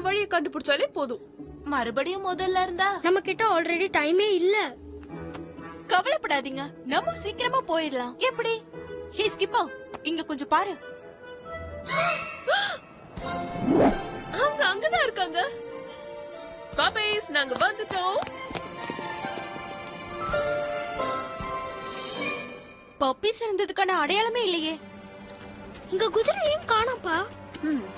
வழியை கண்டுபிடிச்சாலே போதும். மறுபடியும் முதல்ல இருந்தா நம்ம கிட்ட ஆல்ரெடி டைமே இல்ல. கவலைப்படாதீங்க, நம்ம சீக்கிரமா போயிடலாம். எப்படி? ஹே ஸ்கிப்பா, இங்க கொஞ்சம் பாரு. அவங்க அங்கதான் இருக்காங்க. பாப்பீஸ், நாங்க வந்துட்டோம். பப்பீஸ் இருந்ததுக்கான அடையாளமே இல்லையே. இங்க குதிரையும் காணோம்ப்பா.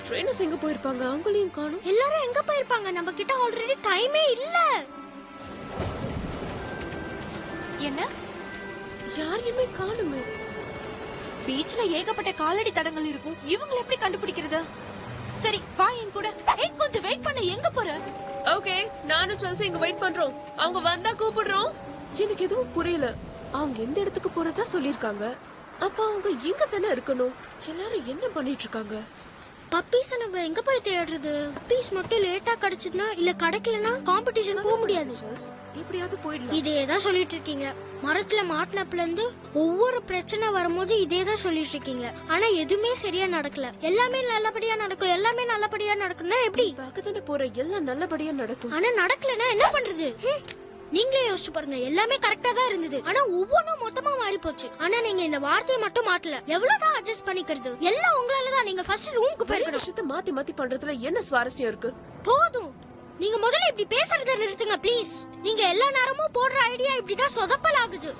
ட்ரெயினர்ஸ் எங்க போயிருப்பாங்க? அவங்களையும் காணோம். எல்லாரும் எங்க போயிருப்பாங்க? நம்ம கிட்ட ஆல்ரெடி டைமே இல்ல. என்ன? யாரையுமே காணுமே. பீச்ல ஏகப்பட்ட காலடி தடங்கள் இருக்கும். இவங்களை எப்படி கண்டுபிடிக்கிறது? சரி, வா என் கூட. ஏய், கொஞ்சம் வெயிட் பண்ணு. எங்க போற? ஓகே, நானும் செல்சி இங்க வெயிட் பண்றோம். அவங்க வந்தா கூப்பிடுறோம். எனக்கு எதுவும் புரியல. அவங்க எந்த இடத்துக்கு போறதா சொல்லிருக்காங்க. அப்ப அவங்க இங்க தானே இருக்கணும். எல்லாரும் என்ன பண்ணிட்டு இருக்காங்க? பப்பீஸ் நம்ம எங்க போய் தேடுறது? பப்பீஸ் மட்டும் லேட்டா கிடைச்சதுன்னா இல்ல கிடைக்கலனா காம்படிஷன் போக முடியாது. எப்படியாவது போயிடலாம். இதேதான் சொல்லிட்டு இருக்கீங்க. மரத்துல மாட்டினப்புல இருந்து ஒவ்வொரு பிரச்சனை வரும்போது இதேதான் சொல்லிட்டு இருக்கீங்க. ஆனா எதுவுமே சரியா நடக்கல. எல்லாமே நல்லபடியா நடக்கும், எல்லாமே நல்லபடியா நடக்கும்னா எப்படி? பக்கத்துல போற எல்லாம் நல்லபடியா நடக்கும். ஆனா நடக்கலனா என்ன பண்றது? நீங்களே யோசிச்சு பாருங்க. எல்லாமே கரெக்டா தான் இருந்தது, ஆனா ஒவ்வொன்றும் மொத்தமா மாறி போச்சு. ஆனா நீங்க இந்த வார்த்தையை மட்டும் மாத்தல. எவ்வளவுதான் அட்ஜஸ்ட் பண்ணிக்கிறது? எல்லாம் உங்களாலதான். நீங்க ஃபர்ஸ்ட் ரூமுக்கு போயிருக்கணும். விஷயத்தை மாத்தி மாத்தி பண்றதுல என்ன சுவாரஸ்யம் இருக்கு? போதும், நீங்க முதல்ல இப்படி பேசுறத நிறுத்துங்க ப்ளீஸ். நீங்க எல்லா நேரமும் போடுற ஐடியா இப்படிதான் சொதப்பல் ஆகுது.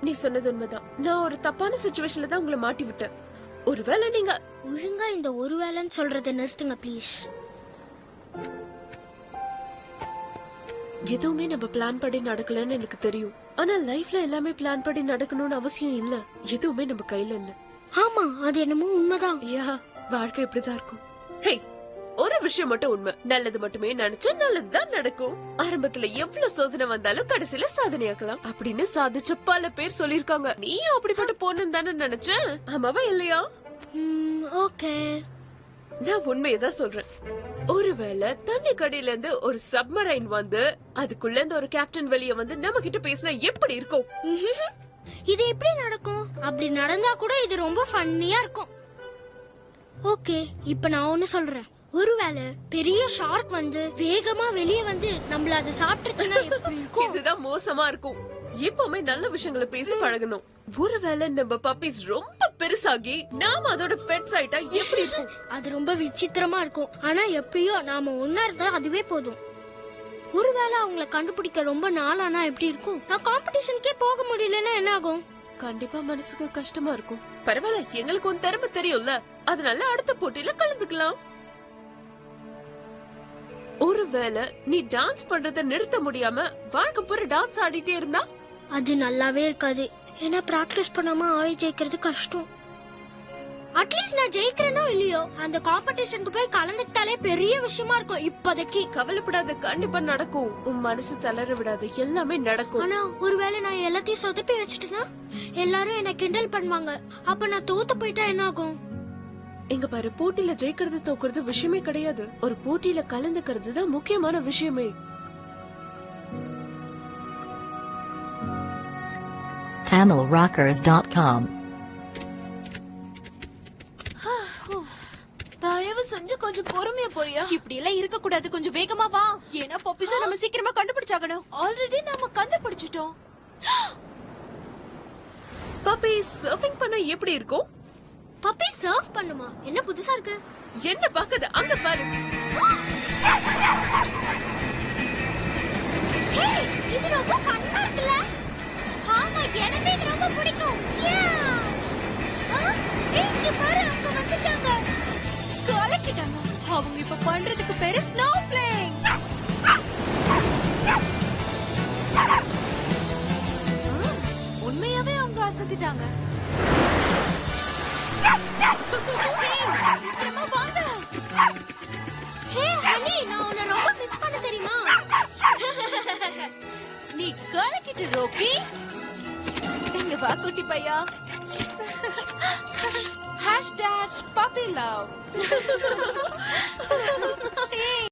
நீ சொன்னது உண்மைதான். நான் ஒரு தப்பான சிச்சுவேஷன்ல தான் உங்களை மாட்டி விட்டேன். ஒருவேளை நீங்க ஒழுங்கா இந்த ஒரு வேலைன்னு சொல்றத நிறுத்துங்க ப்ளீஸ். எதுவுமே நம்ம பிளான் படி நடக்கலன்னு எனக்கு தெரியும். ஆனா லைஃப்ல எல்லாமே பிளான் படி நடக்கணும்னு அவசியம் இல்ல. எதுவுமே நம்ம கையில இல்ல. ஆமா, அது என்னமோ உண்மைதான். யா, வாழ்க்கை இப்படிதான் இருக்கும். ஹே, ஒரு விஷயம் மட்டும் உண்மை. நல்லது மட்டுமே நினைச்சா நல்லதுதான் நடக்கும். ஆரம்பத்துல எவ்வளவு சோதனை வந்தாலும் கடைசியில சாதனையாக்கலாம் அப்படின்னு சாதிச்ச பல பேர் சொல்லிருக்காங்க. நீயும் அப்படிப்பட்ட பொண்ணுன்னு தானே நினைச்சேன். ஆமாவா இல்லையா? ஓகே, நான் உண்மையதான் சொல்றேன். ஒருவேளை தண்ணி கடையில இருந்து ஒரு சப்மரைன் வந்து அதுக்குள்ள இருந்து ஒரு கேப்டன் வெளியே வந்து நம்ம கிட்ட பேசினா எப்படி இருக்கும்? இது எப்படி நடக்கும்? அப்படி நடந்தா கூட இது ரொம்ப ஃபன்னியா இருக்கும். ஓகே, இப்ப நான் ஒன்னு சொல்றேன். ஒருவேளை பெரிய ஷார்க் வந்து வேகமா வெளியே வந்து நம்மள அதை சாப்பிட்டுச்சுன்னா எப்படி இருக்கும்? இதுதான் மோசமா இருக்கும். எப்பவுமே நல்ல விஷயங்களை பேசி பழகணும். ஒருவேளை நம்ம பப்பீஸ் ரொம்ப பெருசாகி நாம அதோட பெட்ஸ் ஆயிட்டா எப்படி இருக்கும்? அது ரொம்ப விசித்திரமா இருக்கும். ஆனா எப்படியோ நாம உணர்ந்தா அதுவே போதும். ஒருவேளை அவங்கள கண்டுபிடிக்க ரொம்ப நாளானா எப்படி இருக்கும்? நான் காம்படிஷனுக்கே போக முடியலன்னா என்ன ஆகும்? கண்டிப்பா மனசுக்கு கஷ்டமா இருக்கும். பரவாயில்ல, எங்களுக்கு ஒரு திறமை தெரியும்ல, அதனால அடுத்த போட்டியில கலந்துக்கலாம். ஒருவேளை நீ டான்ஸ் பண்றத நிறுத்த முடியாம வாழ்க்கை பூரா டான்ஸ் ஆடிட்டே இருந்தா அது நல்லாவே இருக்காது. ஏன்னா பிராக்டிஸ் பண்ணாம ஆடி ஜெயிக்கிறது கஷ்டம். அட்லீஸ்ட் நான் ஜெயிக்கிறேனோ இல்லையோ அந்த காம்படிஷனுக்கு போய் கலந்துக்கிட்டாலே பெரிய விஷயமா இருக்கும். இப்போதைக்கு கவலைப்படாத, கண்டிப்பா நடக்கும். உன் மனசு தளர விடாது, எல்லாமே நடக்கும். ஆனா ஒருவேளை நான் எல்லாத்தையும் சொதப்பி வச்சிட்டேன்னா எல்லாரும் என்ன கிண்டல் பண்ணுவாங்க. அப்ப நான் தோத்து போயிட்டா என்ன ஆகும்? எங்க பாரு, போட்டியில ஜெயிக்கிறது தோக்குறது விஷயமே கிடையாது. ஒரு போட்டியில கலந்துக்கிறது தான் முக்கியமான விஷயமே. TamilRockers.com. தயவு செஞ்சு கொஞ்சம் பொறுமையா போறியா? இப்படி எல்லாம் இருக்க கூடாது, கொஞ்சம் வேகமா வா. ஏன்னா பப்பீஸ நம்ம சீக்கிரமா கண்டுபிடிச்சாகணும். ஆல்ரெடி நாம கண்டுபிடிச்சிட்டோம். பப்பி சர்ஃபிங் பண்ண எப்படி இருக்கும்? பப்பி சர்ஃப் பண்ணுமா? என்ன புதுசா இருக்கு? என்ன பாக்குது? அங்க பாரு. ஹே, இது ரொம்ப ஃபன்னா இருக்குல? ஆமா, எனக்கு இது ரொம்ப பிடிக்கும். இங்க பாரு, அவங்க வந்துட்டாங்க. கலக்கிட்டாங்க. அவங்க இப்ப பண்றதுக்கு பேரு ஸ்னோ பிளேயிங். உண்மையாவே அவங்க அசத்திட்டாங்க. சீக்கிரமா வாங்க. ஹே ஹனி, நான் உன்னை ரொம்ப மிஸ் பண்ண தெரியுமா? நீ கலக்கிட்டு ரோக்கி. எங்க வா குட்டி பையா. #puppy love.